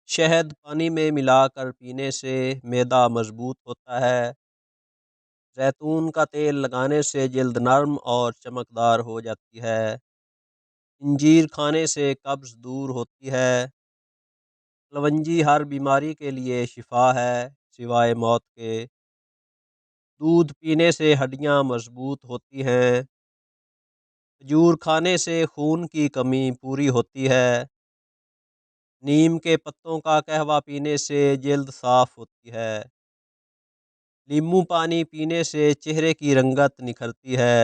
شہد پانی میں ملا کر پینے سے معدہ مضبوط ہوتا ہے۔ زیتون کا تیل لگانے سے جلد نرم اور چمکدار ہو جاتی ہے۔ انجیر کھانے سے قبض دور ہوتی ہے۔ کلونجی ہر بیماری کے لیے شفا ہے سوائے موت کے۔ دودھ پینے سے ہڈیاں مضبوط ہوتی ہیں۔ کھجور کھانے سے خون کی کمی پوری ہوتی ہے۔ نیم کے پتوں کا قہوہ پینے سے جلد صاف ہوتی ہے۔ لیمو پانی پینے سے چہرے کی رنگت نکھرتی ہے۔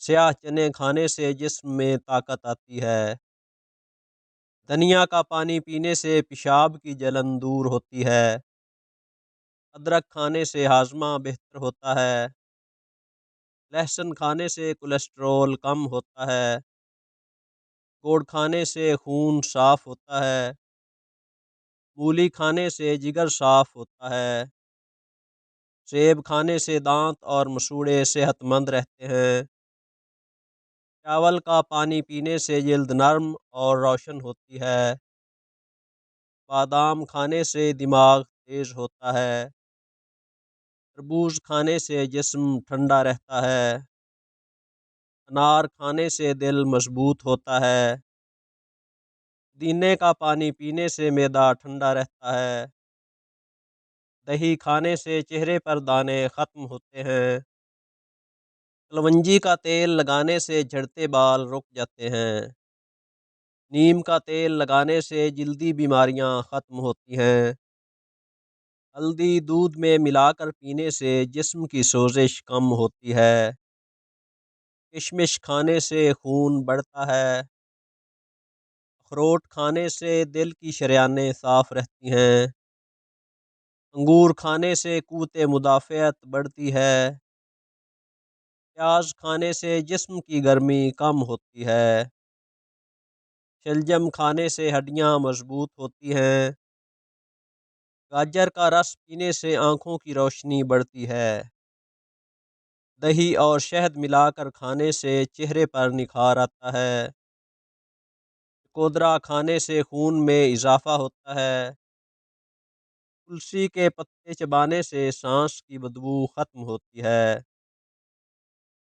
سیاہ چنے کھانے سے جسم میں طاقت آتی ہے۔ دھنیا کا پانی پینے سے پیشاب کی جلن دور ہوتی ہے۔ ادرک کھانے سے ہاضمہ بہتر ہوتا ہے۔ لہسن کھانے سے کولیسٹرول کم ہوتا ہے۔ گوڑ کھانے سے خون صاف ہوتا ہے۔ مولی کھانے سے جگر صاف ہوتا ہے۔ سیب کھانے سے دانت اور مسوڑھے صحت مند رہتے ہیں۔ چاول کا پانی پینے سے جلد نرم اور روشن ہوتی ہے۔ بادام کھانے سے دماغ تیز ہوتا ہے۔ تربوز کھانے سے جسم ٹھنڈا رہتا ہے۔ انار کھانے سے دل مضبوط ہوتا ہے۔ پودینے کا پانی پینے سے معدہ ٹھنڈا رہتا ہے۔ دہی کھانے سے چہرے پر دانے ختم ہوتے ہیں۔ کلونجی کا تیل لگانے سے جھڑتے بال رک جاتے ہیں۔ نیم کا تیل لگانے سے جلدی بیماریاں ختم ہوتی ہیں۔ ہلدی دودھ میں ملا کر پینے سے جسم کی سوزش کم ہوتی ہے۔ کشمش کھانے سے خون بڑھتا ہے۔ اخروٹ کھانے سے دل کی شریانیں صاف رہتی ہیں۔ انگور کھانے سے قوت مدافعت بڑھتی ہے۔ پیاز کھانے سے جسم کی گرمی کم ہوتی ہے۔ شلجم کھانے سے ہڈیاں مضبوط ہوتی ہیں۔ گاجر کا رس پینے سے آنکھوں کی روشنی بڑھتی ہے۔ دہی اور شہد ملا کر کھانے سے چہرے پر نکھار آتا ہے۔ چکودرا کھانے سے خون میں اضافہ ہوتا ہے۔ تلسی کے پتے چبانے سے سانس کی بدبو ختم ہوتی ہے۔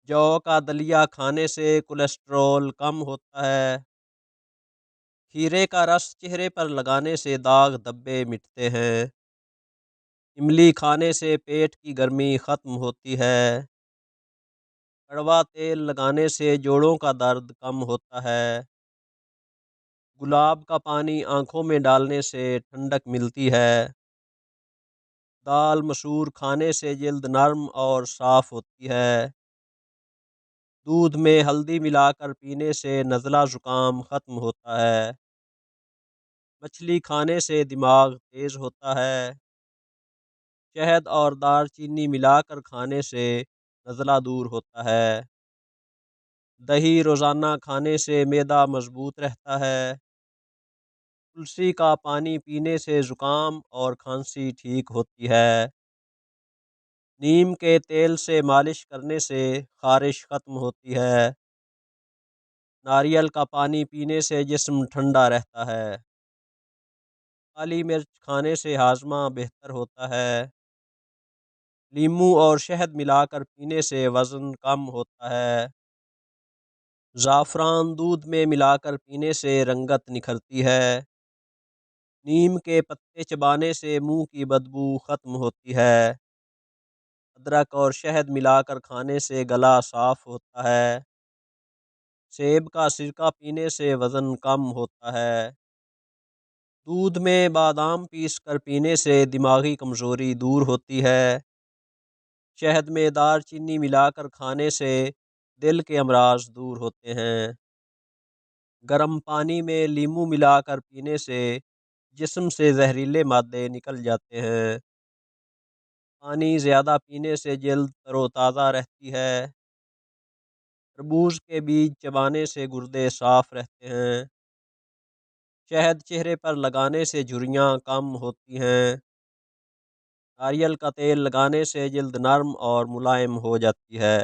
جو کا دلیا کھانے سے کولیسٹرول کم ہوتا ہے۔ کھیرے کا رس چہرے پر لگانے سے داغ دھبے مٹتے ہیں۔ املی کھانے سے پیٹ کی گرمی ختم ہوتی ہے۔ کڑوا تیل لگانے سے جوڑوں کا درد کم ہوتا ہے۔ گلاب کا پانی آنکھوں میں ڈالنے سے ٹھنڈک ملتی ہے۔ دال مسور کھانے سے جلد نرم اور صاف ہوتی ہے۔ دودھ میں ہلدی ملا کر پینے سے نزلہ زکام ختم ہوتا ہے۔ مچھلی کھانے سے دماغ تیز ہوتا ہے۔ شہد اور دار چینی ملا کر کھانے سے نزلہ دور ہوتا ہے۔ دہی روزانہ کھانے سے معدہ مضبوط رہتا ہے۔ تلسی کا پانی پینے سے زکام اور کھانسی ٹھیک ہوتی ہے۔ نیم کے تیل سے مالش کرنے سے خارش ختم ہوتی ہے۔ ناریل کا پانی پینے سے جسم ٹھنڈا رہتا ہے۔ کالی مرچ کھانے سے ہاضمہ بہتر ہوتا ہے۔ لیمو اور شہد ملا کر پینے سے وزن کم ہوتا ہے۔ زعفران دودھ میں ملا کر پینے سے رنگت نکھرتی ہے۔ نیم کے پتے چبانے سے منہ کی بدبو ختم ہوتی ہے۔ ادرک اور شہد ملا کر کھانے سے گلا صاف ہوتا ہے۔ سیب کا سرکہ پینے سے وزن کم ہوتا ہے۔ دودھ میں بادام پیس کر پینے سے دماغی کمزوری دور ہوتی ہے۔ شہد میں دار چینی ملا کر کھانے سے دل کے امراض دور ہوتے ہیں۔ گرم پانی میں لیمو ملا کر پینے سے جسم سے زہریلے مادے نکل جاتے ہیں۔ پانی زیادہ پینے سے جلد تر و تازہ رہتی ہے۔ تربوز کے بیج چبانے سے گردے صاف رہتے ہیں۔ شہد چہرے پر لگانے سے جھریاں کم ہوتی ہیں۔ ناریل کا تیل لگانے سے جلد نرم اور ملائم ہو جاتی ہے۔